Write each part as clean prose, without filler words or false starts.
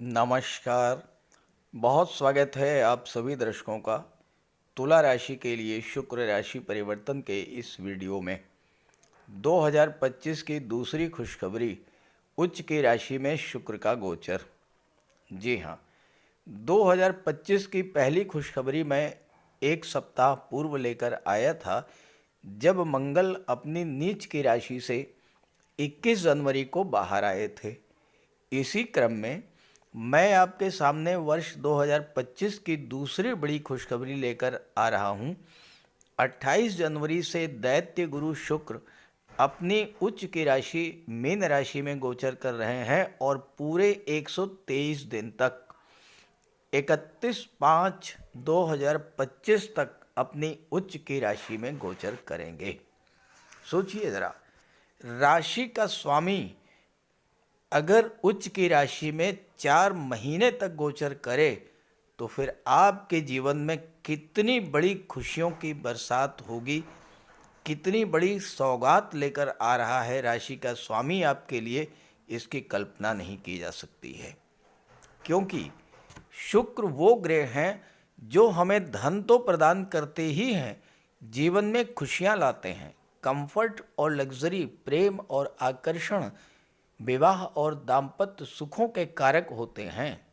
नमस्कार। बहुत स्वागत है आप सभी दर्शकों का तुला राशि के लिए शुक्र राशि परिवर्तन के इस वीडियो में। 2025 की दूसरी खुशखबरी, उच्च की राशि में शुक्र का गोचर। जी हाँ, 2025 की पहली खुशखबरी मैं एक सप्ताह पूर्व लेकर आया था, जब मंगल अपनी नीच की राशि से 21 जनवरी को बाहर आए थे। इसी क्रम में मैं आपके सामने वर्ष 2025 की दूसरी बड़ी खुशखबरी लेकर आ रहा हूँ। 28 जनवरी से दैत्य गुरु शुक्र अपनी उच्च की राशि मीन राशि में गोचर कर रहे हैं और पूरे 123 दिन तक 31/5/2025 तक अपनी उच्च की राशि में गोचर करेंगे। सोचिए ज़रा, राशि का स्वामी अगर उच्च की राशि में 4 महीने तक गोचर करे तो फिर आपके जीवन में कितनी बड़ी खुशियों की बरसात होगी, कितनी बड़ी सौगात लेकर आ रहा है राशि का स्वामी आपके लिए, इसकी कल्पना नहीं की जा सकती है। क्योंकि शुक्र वो ग्रह हैं जो हमें धन तो प्रदान करते ही हैं, जीवन में खुशियां लाते हैं, कंफर्ट और लग्जरी, प्रेम और आकर्षण, विवाह और दाम्पत्य सुखों के कारक होते हैं।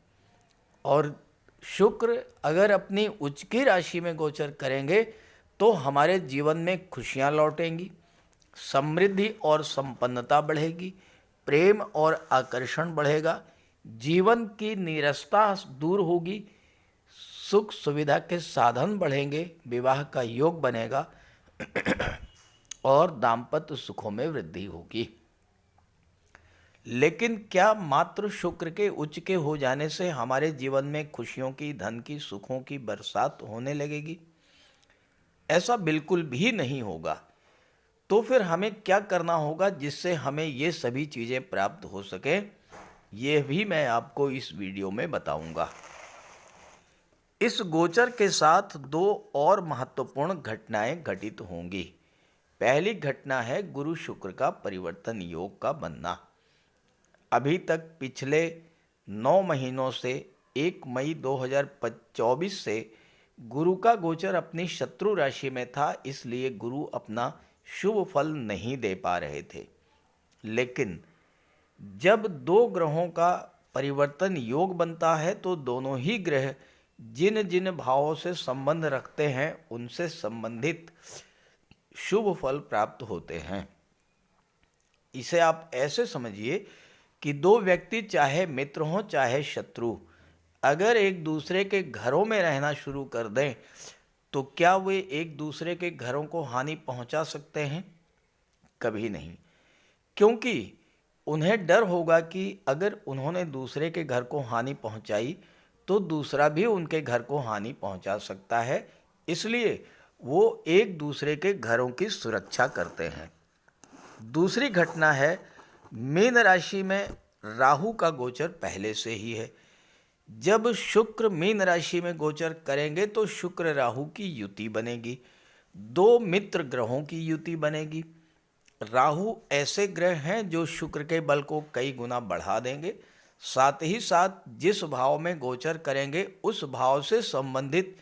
और शुक्र अगर अपनी उच्च की राशि में गोचर करेंगे तो हमारे जीवन में खुशियां लौटेंगी, समृद्धि और संपन्नता बढ़ेगी, प्रेम और आकर्षण बढ़ेगा, जीवन की नीरसता दूर होगी, सुख सुविधा के साधन बढ़ेंगे, विवाह का योग बनेगा और दाम्पत्य सुखों में वृद्धि होगी। लेकिन क्या मात्र शुक्र के उच्च के हो जाने से हमारे जीवन में खुशियों की, धन की, सुखों की बरसात होने लगेगी? ऐसा बिल्कुल भी नहीं होगा। तो फिर हमें क्या करना होगा जिससे हमें ये सभी चीज़ें प्राप्त हो सके, ये भी मैं आपको इस वीडियो में बताऊंगा। इस गोचर के साथ दो और महत्वपूर्ण घटनाएं घटित होंगी। पहली घटना है गुरु शुक्र का परिवर्तन योग का बनना। अभी तक पिछले 9 महीनों से 1 मई 2024 से गुरु का गोचर अपनी शत्रु राशि में था, इसलिए गुरु अपना शुभ फल नहीं दे पा रहे थे। लेकिन जब दो ग्रहों का परिवर्तन योग बनता है तो दोनों ही ग्रह जिन जिन भावों से संबंध रखते हैं उनसे संबंधित शुभ फल प्राप्त होते हैं। इसे आप ऐसे समझिए कि दो व्यक्ति चाहे मित्र हों चाहे शत्रु, अगर एक दूसरे के घरों में रहना शुरू कर दें तो क्या वे एक दूसरे के घरों को हानि पहुंचा सकते हैं? कभी नहीं। क्योंकि उन्हें डर होगा कि अगर उन्होंने दूसरे के घर को हानि पहुंचाई तो दूसरा भी उनके घर को हानि पहुंचा सकता है, इसलिए वो एक दूसरे के घरों की सुरक्षा करते हैं। दूसरी घटना है, मीन राशि में राहु का गोचर पहले से ही है। जब शुक्र मीन राशि में गोचर करेंगे तो शुक्र राहु की युति बनेगी, दो मित्र ग्रहों की युति बनेगी। राहु ऐसे ग्रह हैं जो शुक्र के बल को कई गुना बढ़ा देंगे, साथ ही साथ जिस भाव में गोचर करेंगे उस भाव से संबंधित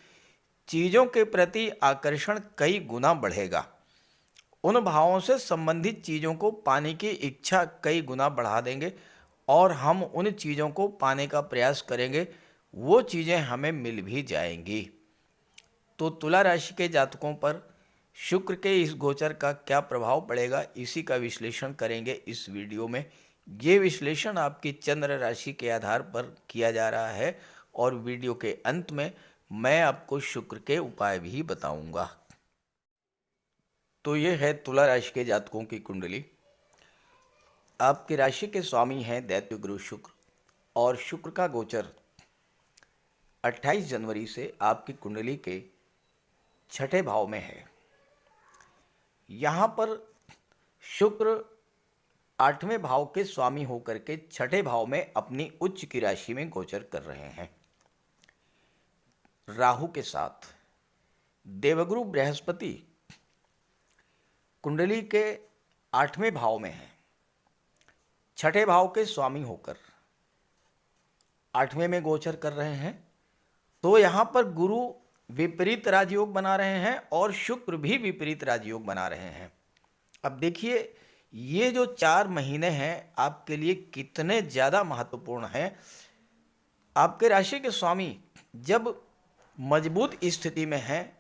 चीज़ों के प्रति आकर्षण कई गुना बढ़ेगा। उन भावों से संबंधित चीज़ों को पाने की इच्छा कई गुना बढ़ा देंगे और हम उन चीज़ों को पाने का प्रयास करेंगे, वो चीज़ें हमें मिल भी जाएंगी। तो तुला राशि के जातकों पर शुक्र के इस गोचर का क्या प्रभाव पड़ेगा, इसी का विश्लेषण करेंगे इस वीडियो में। ये विश्लेषण आपकी चंद्र राशि के आधार पर किया जा रहा है और वीडियो के अंत में मैं आपको शुक्र के उपाय भी बताऊंगा। तो ये है तुला राशि के जातकों की कुंडली। आपकी राशि के स्वामी हैं दैत्य गुरु शुक्र और शुक्र का गोचर 28 जनवरी से आपकी कुंडली के छठे भाव में है। यहाँ पर शुक्र 8वें भाव के स्वामी होकर के छठे भाव में अपनी उच्च की राशि में गोचर कर रहे हैं। राहु के साथ देवगुरु बृहस्पति कुंडली के 8वें भाव में है, छठे भाव के स्वामी होकर 8वें में गोचर कर रहे हैं, तो यहाँ पर गुरु विपरीत राजयोग बना रहे हैं और शुक्र भी विपरीत राजयोग बना रहे हैं। अब देखिए, ये जो 4 महीने हैं आपके लिए कितने ज़्यादा महत्वपूर्ण हैं। आपके राशि के स्वामी जब मजबूत स्थिति में हैं,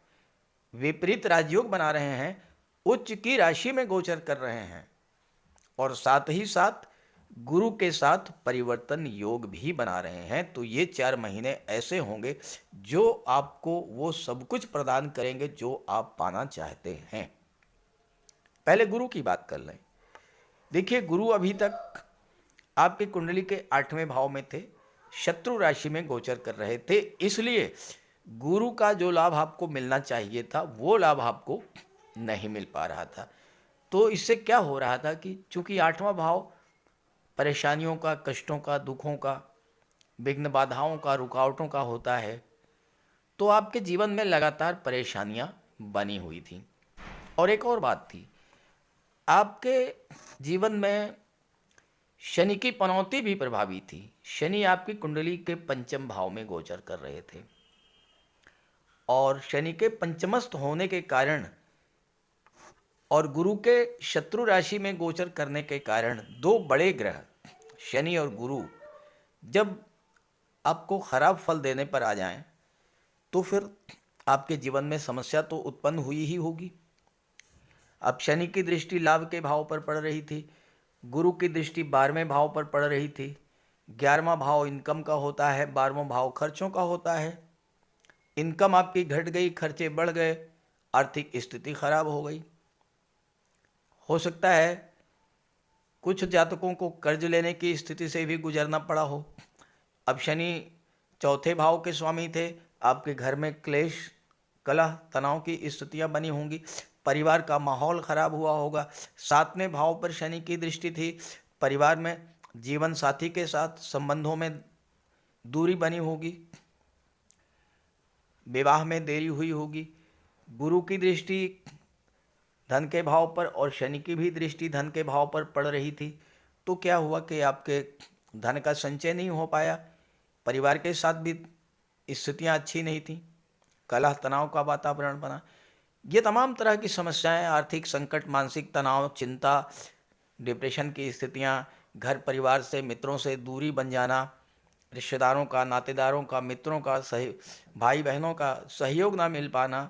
विपरीत राजयोग बना रहे हैं, उच्च की राशि में गोचर कर रहे हैं और साथ ही साथ गुरु के साथ परिवर्तन योग भी बना रहे हैं, तो ये 4 महीने ऐसे होंगे जो आपको वो सब कुछ प्रदान करेंगे जो आप पाना चाहते हैं। पहले गुरु की बात कर लें। देखिए, गुरु अभी तक आपकी कुंडली के 8वें भाव में थे, शत्रु राशि में गोचर कर रहे थे, इसलिए गुरु का जो लाभ आपको मिलना चाहिए था वो लाभ आपको नहीं मिल पा रहा था। तो इससे क्या हो रहा था कि चूंकि 8वां भाव परेशानियों का, कष्टों का, दुखों का, विघ्न बाधाओं का, रुकावटों का होता है, तो आपके जीवन में लगातार परेशानियां बनी हुई थी। और एक और बात थी, आपके जीवन में शनि की पनौती भी प्रभावी थी। शनि आपकी कुंडली के 5म भाव में गोचर कर रहे थे और शनि के पंचमस्थ होने के कारण और गुरु के शत्रु राशि में गोचर करने के कारण 2 बड़े ग्रह शनि और गुरु जब आपको खराब फल देने पर आ जाएं, तो फिर आपके जीवन में समस्या तो उत्पन्न हुई ही होगी। अब शनि की दृष्टि लाभ के भाव पर पड़ रही थी, गुरु की दृष्टि 12वें भाव पर पड़ रही थी। 11वां भाव इनकम का होता है, 12वां भाव खर्चों का होता है। इनकम आपकी घट गई, खर्चे बढ़ गए, आर्थिक स्थिति खराब हो गई। हो सकता है कुछ जातकों को कर्ज लेने की स्थिति से भी गुजरना पड़ा हो। अब शनि 4थे भाव के स्वामी थे, आपके घर में क्लेश, कलह, तनाव की स्थितियां बनी होंगी, परिवार का माहौल खराब हुआ होगा। 7वें भाव पर शनि की दृष्टि थी, परिवार में जीवन साथी के साथ संबंधों में दूरी बनी होगी, विवाह में देरी हुई होगी। गुरु की दृष्टि धन के भाव पर और शनि की भी दृष्टि धन के भाव पर पड़ रही थी, तो क्या हुआ कि आपके धन का संचय नहीं हो पाया, परिवार के साथ भी स्थितियां अच्छी नहीं थी, कलह तनाव का वातावरण बना। ये तमाम तरह की समस्याएं, आर्थिक संकट, मानसिक तनाव, चिंता, डिप्रेशन की स्थितियां, घर परिवार से, मित्रों से दूरी बन जाना, रिश्तेदारों का, नातेदारों का, मित्रों का, भाई बहनों का सहयोग ना मिल पाना,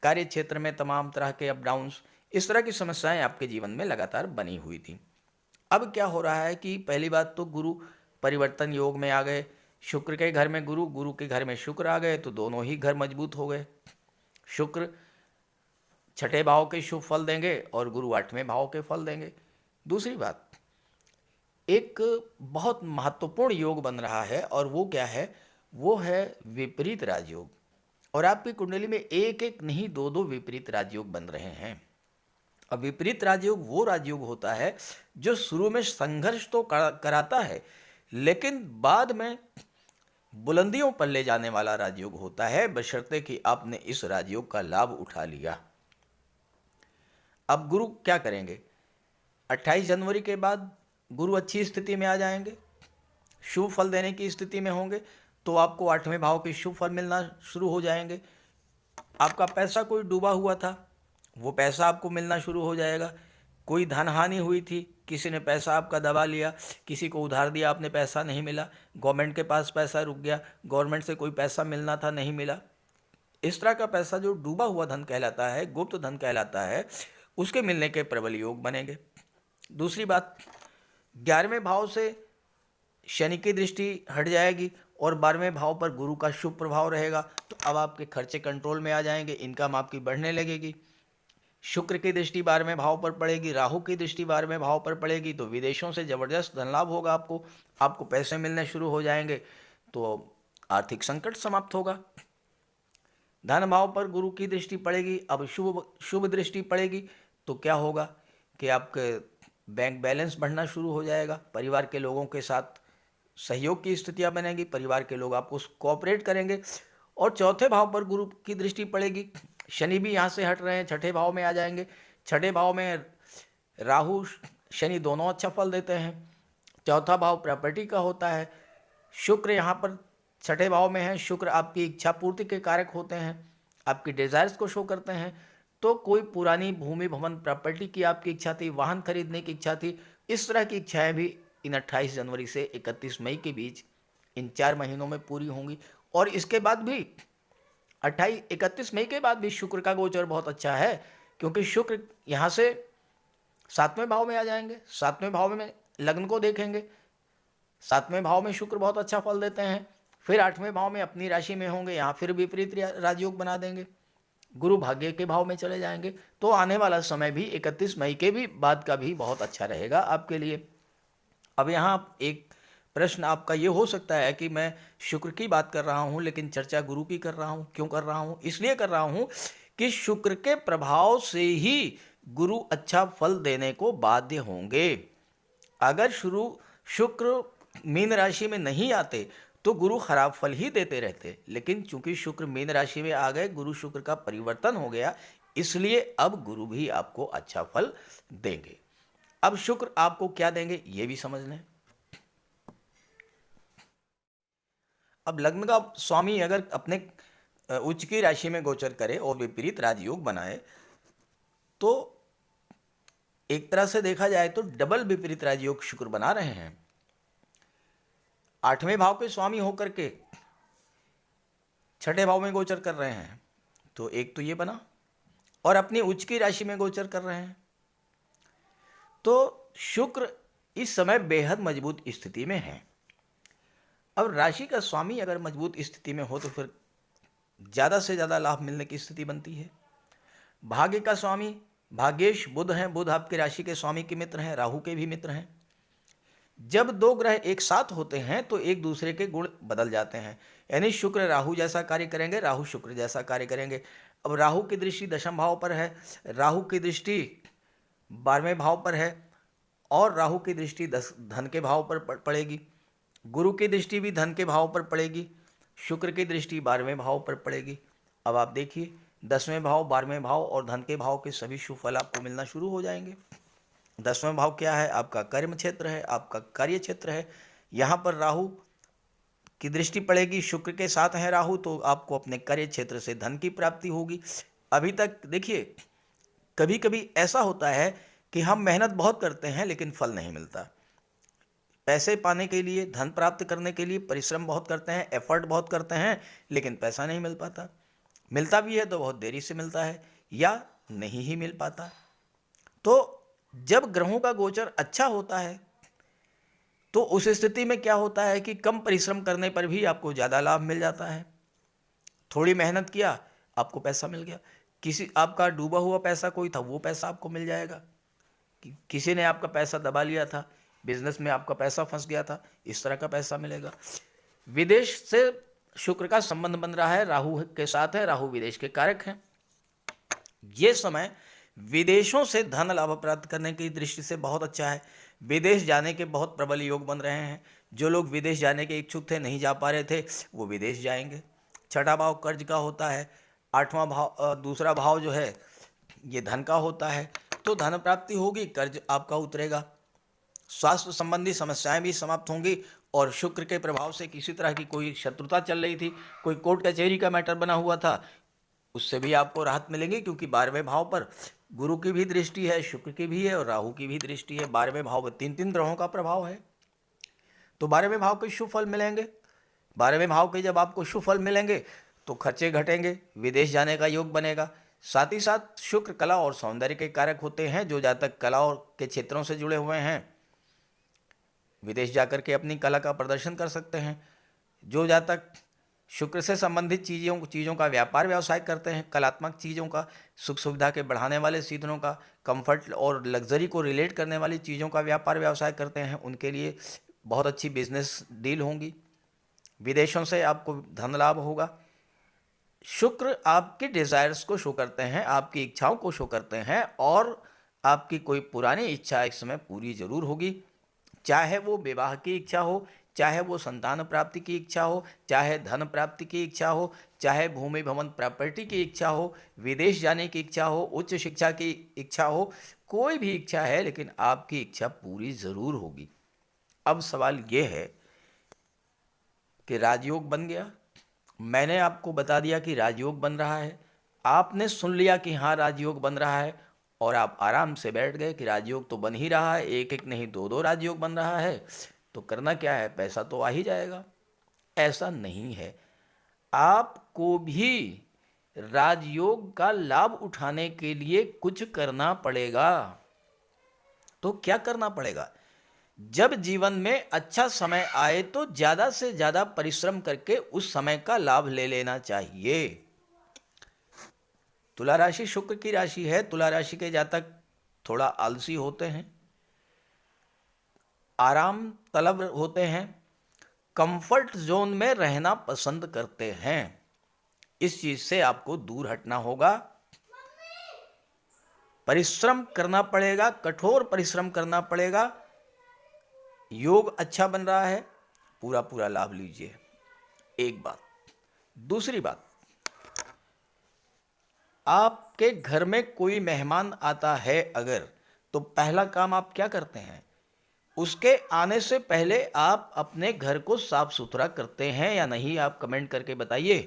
कार्य क्षेत्र में तमाम तरह के अप डाउन्स, इस तरह की समस्याएं आपके जीवन में लगातार बनी हुई थी। अब क्या हो रहा है कि पहली बात तो गुरु परिवर्तन योग में आ गए, शुक्र के घर में गुरु, गुरु के घर में शुक्र आ गए, तो दोनों ही घर मजबूत हो गए। शुक्र 6ठे भाव के शुभ फल देंगे और गुरु 8वें भाव के फल देंगे। दूसरी बात, एक बहुत महत्वपूर्ण योग बन रहा है और वो क्या है, वो है विपरीत राजयोग। और आपकी कुंडली में एक एक नहीं 2-2 विपरीत राजयोग बन रहे हैं। अब विपरीत राजयोग वो राजयोग होता है जो शुरू में संघर्ष तो कराता है, लेकिन बाद में बुलंदियों पर ले जाने वाला राजयोग होता है, बशर्ते कि आपने इस राजयोग का लाभ उठा लिया। अब गुरु क्या करेंगे, 28 जनवरी के बाद गुरु अच्छी स्थिति में आ जाएंगे, शुभ फल देने की स्थिति में होंगे, तो आपको 8वें भाव के शुभ फल मिलना शुरू हो जाएंगे। आपका पैसा कोई डूबा हुआ था, वो पैसा आपको मिलना शुरू हो जाएगा। कोई धन हानि हुई थी, किसी ने पैसा आपका दबा लिया, किसी को उधार दिया, आपने पैसा नहीं मिला, गवर्नमेंट के पास पैसा रुक गया, गवर्नमेंट से कोई पैसा मिलना था नहीं मिला, इस तरह का पैसा जो डूबा हुआ धन कहलाता है, गुप्त धन कहलाता है, उसके मिलने के प्रबल योग बनेंगे। दूसरी बात, 11वें भाव से शनि की दृष्टि हट जाएगी और 12वें भाव पर गुरु का शुभ प्रभाव रहेगा, तो अब आपके खर्चे कंट्रोल में आ जाएंगे, इनकम आपकी बढ़ने लगेगी। शुक्र की दृष्टि 12वें भाव पर पड़ेगी, राहु की दृष्टि 12वें भाव पर पड़ेगी, तो विदेशों से जबरदस्त धन लाभ होगा, आपको पैसे मिलने शुरू हो जाएंगे, तो आर्थिक संकट समाप्त होगा। धन भाव पर गुरु की दृष्टि पड़ेगी, अब शुभ दृष्टि पड़ेगी, तो क्या होगा कि आपके बैंक बैलेंस बढ़ना शुरू हो जाएगा, परिवार के लोगों के साथ सहयोग की स्थितियां बनेगी, परिवार के लोग आपको कोऑपरेट करेंगे। और 4थे भाव पर गुरु की दृष्टि पड़ेगी, शनि भी यहाँ से हट रहे हैं, 6ठे भाव में आ जाएंगे। 6ठे भाव में राहु शनि दोनों अच्छा फल देते हैं। 4था भाव प्रॉपर्टी का होता है, शुक्र यहाँ पर छठे भाव में है। शुक्र आपकी इच्छा पूर्ति के कारक होते हैं, आपकी डिजायर्स को शो करते हैं। तो कोई पुरानी भूमि भवन प्रॉपर्टी की आपकी इच्छा थी, वाहन खरीदने की इच्छा थी, इस तरह की इच्छाएं भी इन 28 जनवरी से 31 मई के बीच इन 4 महीनों में पूरी होंगी। और इसके बाद भी 31 मई के बाद भी शुक्र का गोचर बहुत अच्छा है, क्योंकि शुक्र यहाँ से 7वें भाव में आ जाएंगे। 7वें भाव में लग्न को देखेंगे, 7वें भाव में शुक्र बहुत अच्छा फल देते हैं। फिर 8वें भाव में अपनी राशि में होंगे, यहाँ फिर विपरीत राजयोग बना देंगे। गुरु भाग्य के भाव में चले जाएंगे। तो आने वाला समय भी 31 मई के भी बाद का भी बहुत अच्छा रहेगा आपके लिए। अब यहाँ एक प्रश्न आपका ये हो सकता है कि मैं शुक्र की बात कर रहा हूँ लेकिन चर्चा गुरु की कर रहा हूँ, क्यों कर रहा हूँ? इसलिए कर रहा हूँ कि शुक्र के प्रभाव से ही गुरु अच्छा फल देने को बाध्य होंगे। अगर शुक्र मीन राशि में नहीं आते तो गुरु खराब फल ही देते रहते, लेकिन चूंकि शुक्र मीन राशि में आ गए, गुरु शुक्र का परिवर्तन हो गया, इसलिए अब गुरु भी आपको अच्छा फल देंगे। अब शुक्र आपको क्या देंगे ये भी समझ लें। अब लग्न का स्वामी अगर अपने उच्च की राशि में गोचर करे और विपरीत राजयोग बनाए तो एक तरह से देखा जाए तो डबल विपरीत राजयोग शुक्र बना रहे हैं। 8वें भाव के स्वामी होकर के छठे भाव में गोचर कर रहे हैं, तो एक तो ये बना, और अपनी उच्च की राशि में गोचर कर रहे हैं। तो शुक्र इस समय बेहद मजबूत स्थिति में है। अब राशि का स्वामी अगर मजबूत स्थिति में हो तो फिर ज़्यादा से ज़्यादा लाभ मिलने की स्थिति बनती है। भाग्य का स्वामी भाग्येश बुध हैं, बुध आपकी राशि के स्वामी के मित्र हैं, राहु के भी मित्र हैं। जब दो ग्रह एक साथ होते हैं तो एक दूसरे के गुण बदल जाते हैं, यानी शुक्र राहु जैसा कार्य करेंगे, राहु शुक्र जैसा कार्य करेंगे। अब राहु की दृष्टि 10वें भाव पर है, राहु की दृष्टि 12वें भाव पर है, और राहु की दृष्टि धन के भाव पर पड़ेगी। गुरु की दृष्टि भी धन के भाव पर पड़ेगी, शुक्र की दृष्टि 12वें भाव पर पड़ेगी। अब आप देखिए 10वें भाव, 12वें भाव और धन के भाव के सभी शुभ फल आपको मिलना शुरू हो जाएंगे। 10वां भाव क्या है? आपका कर्म क्षेत्र है, आपका कार्य क्षेत्र है। यहाँ पर राहु की दृष्टि पड़ेगी, शुक्र के साथ है राहु, तो आपको अपने कार्य क्षेत्र से धन की प्राप्ति होगी। अभी तक देखिए कभी कभी ऐसा होता है कि हम मेहनत बहुत करते हैं लेकिन फल नहीं मिलता। पैसे पाने के लिए, धन प्राप्त करने के लिए परिश्रम बहुत करते हैं, एफर्ट बहुत करते हैं, लेकिन पैसा नहीं मिल पाता। मिलता भी है तो बहुत देरी से मिलता है या नहीं ही मिल पाता। तो जब ग्रहों का गोचर अच्छा होता है तो उस स्थिति में क्या होता है कि कम परिश्रम करने पर भी आपको ज़्यादा लाभ मिल जाता है। थोड़ी मेहनत किया, आपको पैसा मिल गया। किसी आपका डूबा हुआ पैसा कोई था, वो पैसा आपको मिल जाएगा। किसी ने आपका पैसा दबा लिया था, बिजनेस में आपका पैसा फंस गया था, इस तरह का पैसा मिलेगा। विदेश से शुक्र का संबंध बन रहा है, राहु के साथ है, राहु विदेश के कारक हैं। ये समय विदेशों से धन लाभ प्राप्त करने की दृष्टि से बहुत अच्छा है। विदेश जाने के बहुत प्रबल योग बन रहे हैं। जो लोग विदेश जाने के इच्छुक थे, नहीं जा पा रहे थे, वो विदेश जाएंगे। छठा भाव कर्ज का होता है, 8वां भाव दूसरा भाव जो है ये धन का होता है, तो धन प्राप्ति होगी, कर्ज आपका उतरेगा। स्वास्थ्य संबंधी समस्याएं भी समाप्त होंगी, और शुक्र के प्रभाव से किसी तरह की कोई शत्रुता चल रही थी, कोई कोर्ट कचहरी का मैटर बना हुआ था, उससे भी आपको राहत मिलेगी, क्योंकि 12वें भाव पर गुरु की भी दृष्टि है, शुक्र की भी है और राहु की भी दृष्टि है। 12वें भाव में 3 ग्रहों का प्रभाव है, तो 12वें भाव के शुभ फल मिलेंगे। 12वें भाव के जब आपको शुभ फल मिलेंगे तो खर्चे घटेंगे, विदेश जाने का योग बनेगा। साथ ही साथ शुक्र कला और सौंदर्य के कारक होते हैं। जो जातक कला और के क्षेत्रों से जुड़े हुए हैं विदेश जाकर के अपनी कला का प्रदर्शन कर सकते हैं। जो जातक शुक्र से संबंधित चीज़ों का व्यापार व्यवसाय करते हैं, कलात्मक चीज़ों का, सुख सुविधा के बढ़ाने वाले सीधनों का, कंफर्ट और लग्जरी को रिलेट करने वाली चीज़ों का व्यापार व्यवसाय करते हैं, उनके लिए बहुत अच्छी बिजनेस डील होंगी। विदेशों से आपको धन लाभ होगा। शुक्र आपके डिज़ायर्स को शो करते हैं, आपकी इच्छाओं को शो करते हैं, और आपकी कोई पुरानी इच्छा इस समय पूरी जरूर होगी। चाहे वो विवाह की इच्छा हो, चाहे वो संतान प्राप्ति की इच्छा हो, चाहे धन प्राप्ति की इच्छा हो, चाहे भूमि भवन प्रॉपर्टी की इच्छा हो, विदेश जाने की इच्छा हो, उच्च शिक्षा की इच्छा हो, कोई भी इच्छा है, लेकिन आपकी इच्छा पूरी ज़रूर होगी। अब सवाल ये है कि राजयोग बन गया। मैंने आपको बता दिया कि राजयोग बन रहा है, आपने सुन लिया कि हाँ राजयोग बन रहा है, और आप आराम से बैठ गए कि राजयोग तो बन ही रहा है, एक एक नहीं दो दो राजयोग बन रहा है, तो करना क्या है, पैसा तो आ ही जाएगा। ऐसा नहीं है, आपको भी राजयोग का लाभ उठाने के लिए कुछ करना पड़ेगा। तो क्या करना पड़ेगा? जब जीवन में अच्छा समय आए तो ज्यादा से ज्यादा परिश्रम करके उस समय का लाभ ले लेना चाहिए। तुला राशि शुक्र की राशि है। तुला राशि के जातक थोड़ा आलसी होते हैं, आराम तलब होते हैं, कंफर्ट जोन में रहना पसंद करते हैं। इस चीज से आपको दूर हटना होगा, परिश्रम करना पड़ेगा, कठोर परिश्रम करना पड़ेगा। योग अच्छा बन रहा है, पूरा पूरा लाभ लीजिए। एक बात। दूसरी बात, आपके घर में कोई मेहमान आता है अगर, तो पहला काम आप क्या करते हैं? उसके आने से पहले आप अपने घर को साफ सुथरा करते हैं या नहीं? आप कमेंट करके बताइए।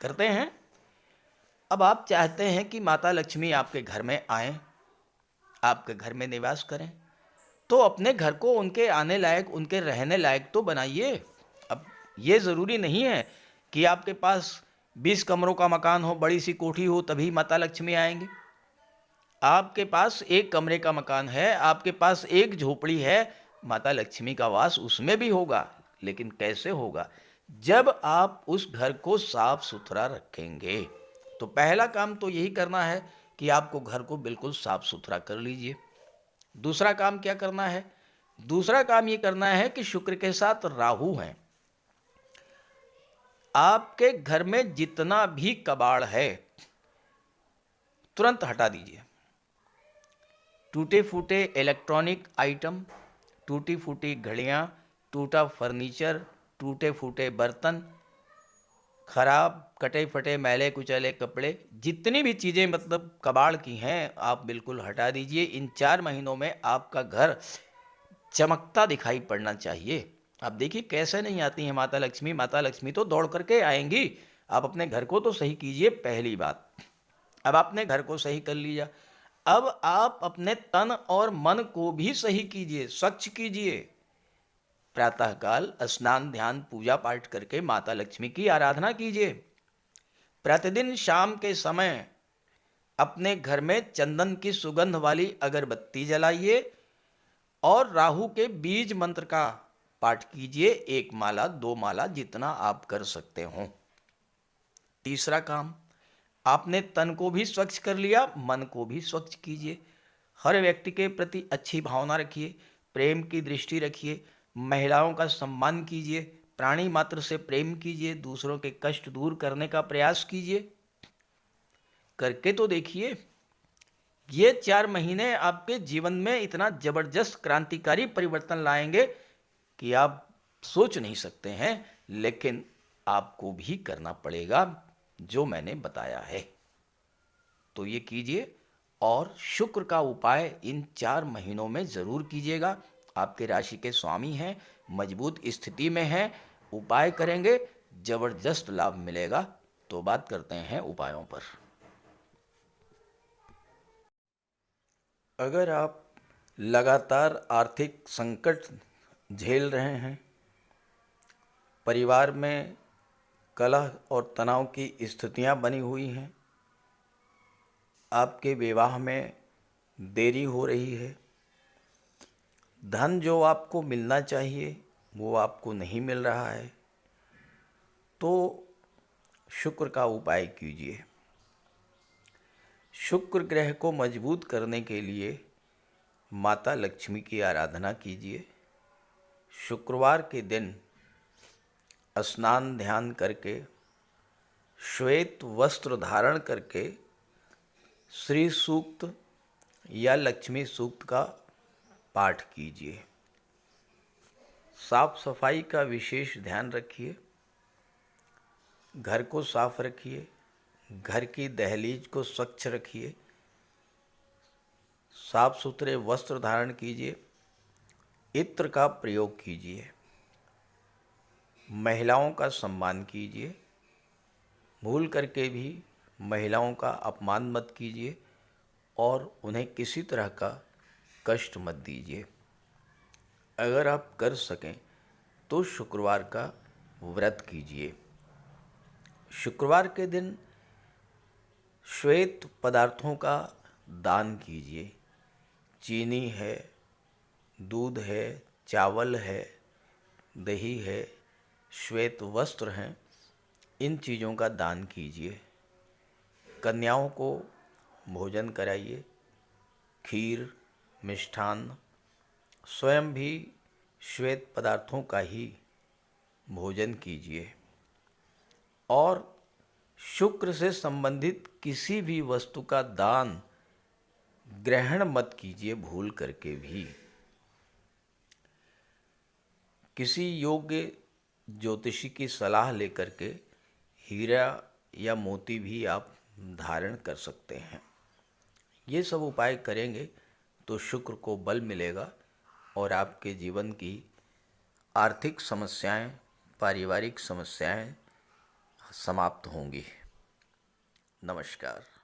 करते हैं? अब आप चाहते हैं कि माता लक्ष्मी आपके घर में आए, आपके घर में निवास करें, तो अपने घर को उनके आने लायक, उनके रहने लायक तो बनाइए। अब ये ज़रूरी नहीं है कि आपके पास 20 कमरों का मकान हो, बड़ी सी कोठी हो, तभी माता लक्ष्मी आएंगी। आपके पास एक कमरे का मकान है, आपके पास एक झोपड़ी है, माता लक्ष्मी का वास उसमें भी होगा। लेकिन कैसे होगा? जब आप उस घर को साफ सुथरा रखेंगे। तो पहला काम तो यही करना है कि आपको घर को बिल्कुल साफ सुथरा कर लीजिए। दूसरा काम क्या करना है? दूसरा काम ये करना है कि शुक्र के साथ राहु हैं, आपके घर में जितना भी कबाड़ है तुरंत हटा दीजिए। टूटे फूटे इलेक्ट्रॉनिक आइटम, टूटी फूटी घड़ियां, टूटा फर्नीचर, टूटे फूटे बर्तन, खराब कटे फटे मैले कुचले कपड़े, जितनी भी चीज़ें मतलब कबाड़ की हैं, आप बिल्कुल हटा दीजिए। इन 4 महीनों में आपका घर चमकता दिखाई पड़ना चाहिए। आप देखिए कैसे नहीं आती हैं माता लक्ष्मी। माता लक्ष्मी तो दौड़ करके आएंगी। आप अपने घर को तो सही कीजिए, पहली बात। अब आपने घर को सही कर लिया, अब आप अपने तन और मन को भी सही कीजिए, स्वच्छ कीजिए। प्रातःकाल स्नान ध्यान पूजा पाठ करके माता लक्ष्मी की आराधना कीजिए। प्रतिदिन शाम के समय अपने घर में चंदन की सुगंध वाली अगरबत्ती जलाइए और राहु के बीज मंत्र का पाठ कीजिए, 1 माला 2 माला जितना आप कर सकते हो। तीसरा काम, आपने तन को भी स्वच्छ कर लिया, मन को भी स्वच्छ कीजिए। हर व्यक्ति के प्रति अच्छी भावना रखिए, प्रेम की दृष्टि रखिए, महिलाओं का सम्मान कीजिए, प्राणी मात्र से प्रेम कीजिए, दूसरों के कष्ट दूर करने का प्रयास कीजिए। करके तो देखिए, ये 4 महीने आपके जीवन में इतना जबरदस्त क्रांतिकारी परिवर्तन लाएंगे कि आप सोच नहीं सकते हैं। लेकिन आपको भी करना पड़ेगा जो मैंने बताया है। तो ये कीजिए और शुक्र का उपाय इन 4 महीनों में ज़रूर कीजिएगा। आपके राशि के स्वामी हैं, मजबूत स्थिति में हैं, उपाय करेंगे जबरदस्त लाभ मिलेगा। तो बात करते हैं उपायों पर। अगर आप लगातार आर्थिक संकट झेल रहे हैं, परिवार में कलह और तनाव की स्थितियां बनी हुई हैं, आपके विवाह में देरी हो रही है, धन जो आपको मिलना चाहिए वो आपको नहीं मिल रहा है, तो शुक्र का उपाय कीजिए। शुक्र ग्रह को मजबूत करने के लिए माता लक्ष्मी की आराधना कीजिए। शुक्रवार के दिन स्नान ध्यान करके, श्वेत वस्त्र धारण करके श्री सूक्त या लक्ष्मी सूक्त का पाठ कीजिए। साफ सफाई का विशेष ध्यान रखिए, घर को साफ रखिए, घर की दहलीज को स्वच्छ रखिए, साफ सुथरे वस्त्र धारण कीजिए, इत्र का प्रयोग कीजिए। महिलाओं का सम्मान कीजिए, भूल करके भी महिलाओं का अपमान मत कीजिए और उन्हें किसी तरह का कष्ट मत दीजिए। अगर आप कर सकें तो शुक्रवार का व्रत कीजिए। शुक्रवार के दिन श्वेत पदार्थों का दान कीजिए। चीनी है, दूध है, चावल है, दही है, श्वेत वस्त्र हैं, इन चीज़ों का दान कीजिए। कन्याओं को भोजन कराइए, खीर, मिष्ठान्न, स्वयं भी श्वेत पदार्थों का ही भोजन कीजिए और शुक्र से संबंधित किसी भी वस्तु का दान ग्रहण मत कीजिए भूल करके भी। किसी योग्य ज्योतिषी की सलाह लेकर के हीरा या मोती भी आप धारण कर सकते हैं। ये सब उपाय करेंगे तो शुक्र को बल मिलेगा और आपके जीवन की आर्थिक समस्याएं, पारिवारिक समस्याएं समाप्त होंगी। नमस्कार।